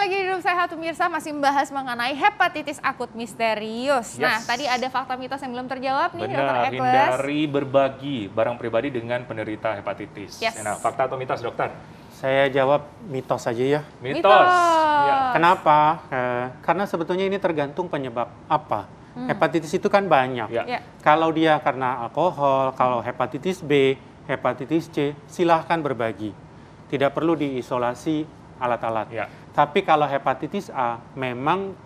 lagi di Hidup Sehat pemirsa, masih membahas mengenai hepatitis akut misterius. Nah, tadi ada fakta mitos yang belum terjawab nih, Dokter Ekles. Hindari berbagi barang pribadi dengan penderita hepatitis. Nah, fakta atau mitos, dokter? Saya jawab mitos saja ya. Mitos. Ya. Kenapa? Karena sebetulnya ini tergantung penyebab apa. Hepatitis itu kan banyak. Kalau dia karena alkohol, kalau hepatitis B, hepatitis C, silahkan berbagi. Tidak perlu diisolasi alat-alat. Tapi kalau hepatitis A memang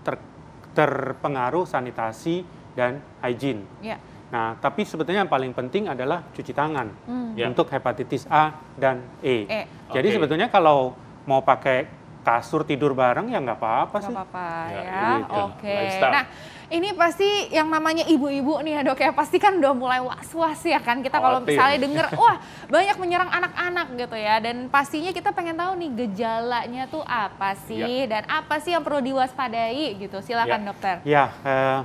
terpengaruh sanitasi dan hygiene. Nah, tapi sebetulnya yang paling penting adalah cuci tangan untuk hepatitis A dan E. Jadi sebetulnya kalau mau pakai kasur tidur bareng ya nggak apa-apa sih. Nggak apa-apa ya. Gitu. Nah, ini pasti yang namanya ibu-ibu nih ya dok ya, pasti kan udah mulai was-was ya kan kita kalau misalnya denger, wah banyak menyerang anak-anak gitu ya. Dan pastinya kita pengen tahu nih gejalanya tuh apa sih dan apa sih yang perlu diwaspadai gitu. Silakan dokter. Ya,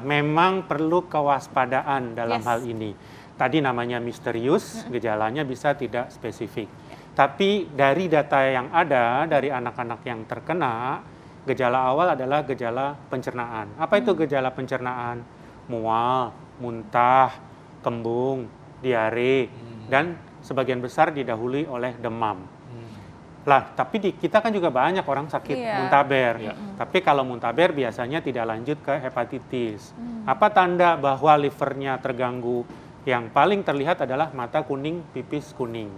memang perlu kewaspadaan dalam hal ini. Tadi namanya misterius, gejalanya bisa tidak spesifik. Tapi dari data yang ada dari anak-anak yang terkena, gejala awal adalah gejala pencernaan. Apa itu gejala pencernaan? Mual, muntah, kembung, diare, dan sebagian besar didahului oleh demam. Lah, tapi kita kan juga banyak orang sakit muntaber. Tapi kalau muntaber biasanya tidak lanjut ke hepatitis. Apa tanda bahwa livernya terganggu? Yang paling terlihat adalah mata kuning, pipis kuning.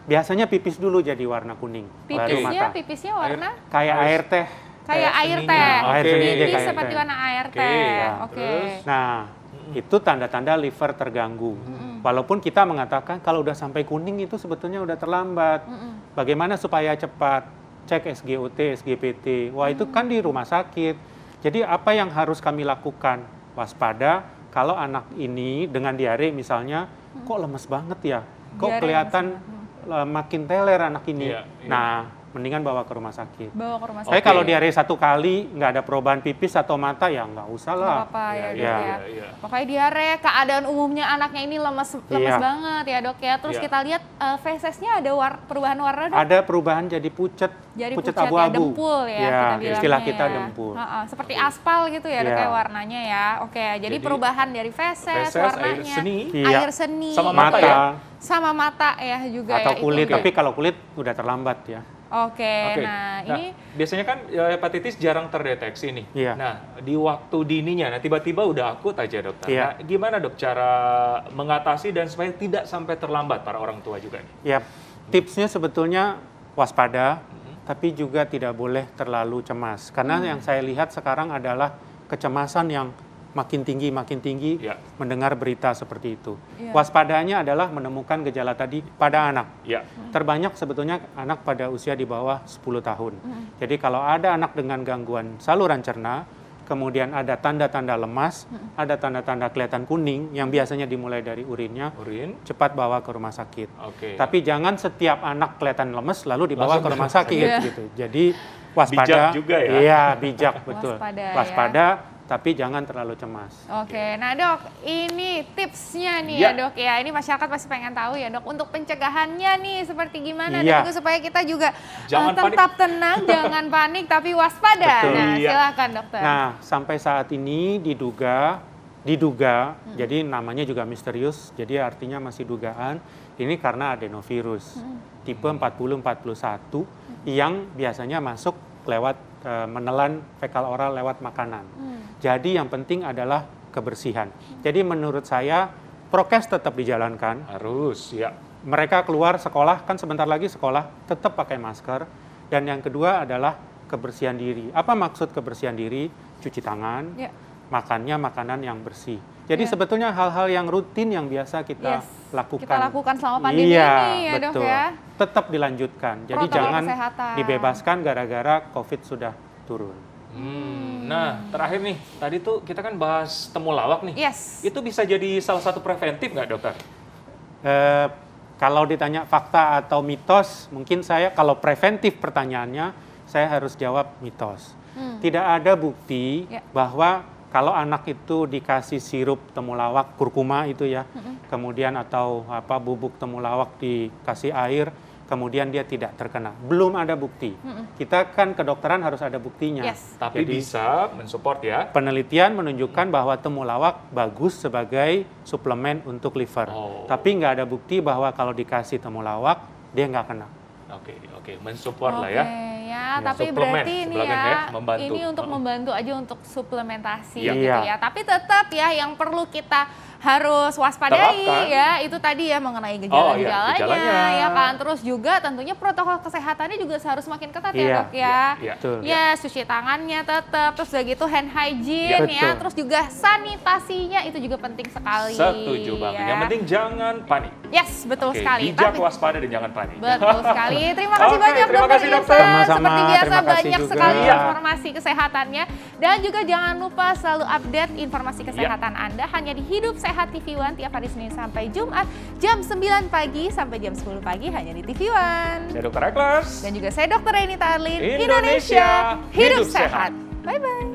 Biasanya pipis dulu jadi warna kuning. Pipisnya warna? Kayak air teh. Kayak air teh. Air seni aja kayak seperti warna air teh. Nah, itu tanda-tanda liver terganggu. Walaupun kita mengatakan kalau udah sampai kuning itu sebetulnya udah terlambat. Bagaimana supaya cepat? Cek SGOT, SGPT. Wah, itu kan di rumah sakit. Jadi apa yang harus kami lakukan? Waspada kalau anak ini dengan diare misalnya, kok lemes banget ya? Kok kelihatan makin teler anak ini. Nah, mendingan bawa ke rumah sakit. Bawa ke rumah sakit. Tapi kalau diare satu kali nggak ada perubahan pipis atau mata ya nggak usah lah. Nggak apa-apa ya. Pokoknya diare, keadaan umumnya anaknya ini lemes banget ya dok ya. Terus kita lihat fesesnya ada perubahan warna dok? Ada perubahan jadi pucet abu-abu. Dempul ya, kita istilah kita dempul. Seperti aspal gitu ya dok ya warnanya ya. Jadi perubahan dari feses warnanya. Air seni. Sama mata ya? Sama mata ya juga atau ya. Kulit, tapi kalau kulit udah terlambat ya. Nah ini biasanya kan hepatitis jarang terdeteksi nih. Nah, di waktu dininya, tiba-tiba udah akut aja dokter. Nah, gimana dok cara mengatasi dan supaya tidak sampai terlambat para orang tua juga nih? Tipsnya sebetulnya waspada, tapi juga tidak boleh terlalu cemas. Karena yang saya lihat sekarang adalah kecemasan yang makin tinggi mendengar berita seperti itu. Waspadanya adalah menemukan gejala tadi pada anak. Terbanyak sebetulnya anak pada usia di bawah 10 tahun. Jadi kalau ada anak dengan gangguan saluran cerna, kemudian ada tanda-tanda lemas, ada tanda-tanda kelihatan kuning yang biasanya dimulai dari urinnya, cepat bawa ke rumah sakit. Tapi jangan setiap anak kelihatan lemes lalu dibawa ke rumah sakit gitu. Jadi waspada. Bijak juga ya? Iya, bijak betul. Waspada. Tapi jangan terlalu cemas. Nah dok, ini tipsnya nih ya dok ya. Ini masyarakat pasti pengen tahu ya dok. Untuk pencegahannya nih seperti gimana? Dan juga supaya kita juga tetap tenang, jangan panik, tapi waspada. Nah silakan dokter. Nah sampai saat ini diduga, jadi namanya juga misterius. Jadi artinya masih dugaan. Ini karena adenovirus tipe 40-41 yang biasanya masuk lewat menelan fekal oral lewat makanan. Jadi yang penting adalah kebersihan. Jadi menurut saya prokes tetap dijalankan. Harus, Mereka keluar sekolah, kan sebentar lagi sekolah, tetap pakai masker. Dan yang kedua adalah kebersihan diri. Apa maksud kebersihan diri? Cuci tangan, makannya makanan yang bersih. Jadi sebetulnya hal-hal yang rutin yang biasa kita lakukan. Kita lakukan selama pandemi ini ya dok ya. Tetap dilanjutkan. Jadi jangan dibebaskan gara-gara COVID sudah turun. Nah, terakhir nih, tadi tuh kita kan bahas temulawak nih. Itu bisa jadi salah satu preventif nggak dokter? Kalau ditanya fakta atau mitos, mungkin saya kalau preventif pertanyaannya, saya harus jawab mitos. Tidak ada bukti bahwa kalau anak itu dikasih sirup temulawak, kurkuma itu ya, kemudian atau bubuk temulawak dikasih air, kemudian dia tidak terkena. Belum ada bukti. Kita kan kedokteran harus ada buktinya. Tapi bisa mensupport ya. Penelitian menunjukkan bahwa temulawak bagus sebagai suplemen untuk liver. Tapi nggak ada bukti bahwa kalau dikasih temulawak, dia nggak kena. Oke, mensupport lah ya. Tapi berarti ini ya, ini untuk membantu aja untuk suplementasi gitu ya. Tapi tetap ya yang perlu kita harus waspadai ya, itu tadi ya mengenai gejala-gejalanya ya kan. Terus juga tentunya protokol kesehatannya juga harus makin ketat ya dok ya. Ya, cuci tangannya tetap, terus udah gitu hand hygiene ya, terus juga sanitasinya itu juga penting sekali. Setuju banget. Yang penting jangan panik. Yes, betul sekali. Bijak, waspada dan jangan panik. Betul sekali. Terima kasih banyak dokter Irsa. Seperti biasa banyak sekali informasi kesehatannya. Dan juga jangan lupa selalu update informasi kesehatan Anda hanya di Hidup Sehat TV One tiap hari Senin sampai Jumat jam 9 pagi sampai jam 10 pagi hanya di TV One. Saya Dr. Eklas. Dan juga saya Dr. Renita Arlin. Indonesia Hidup Sehat. Bye-bye.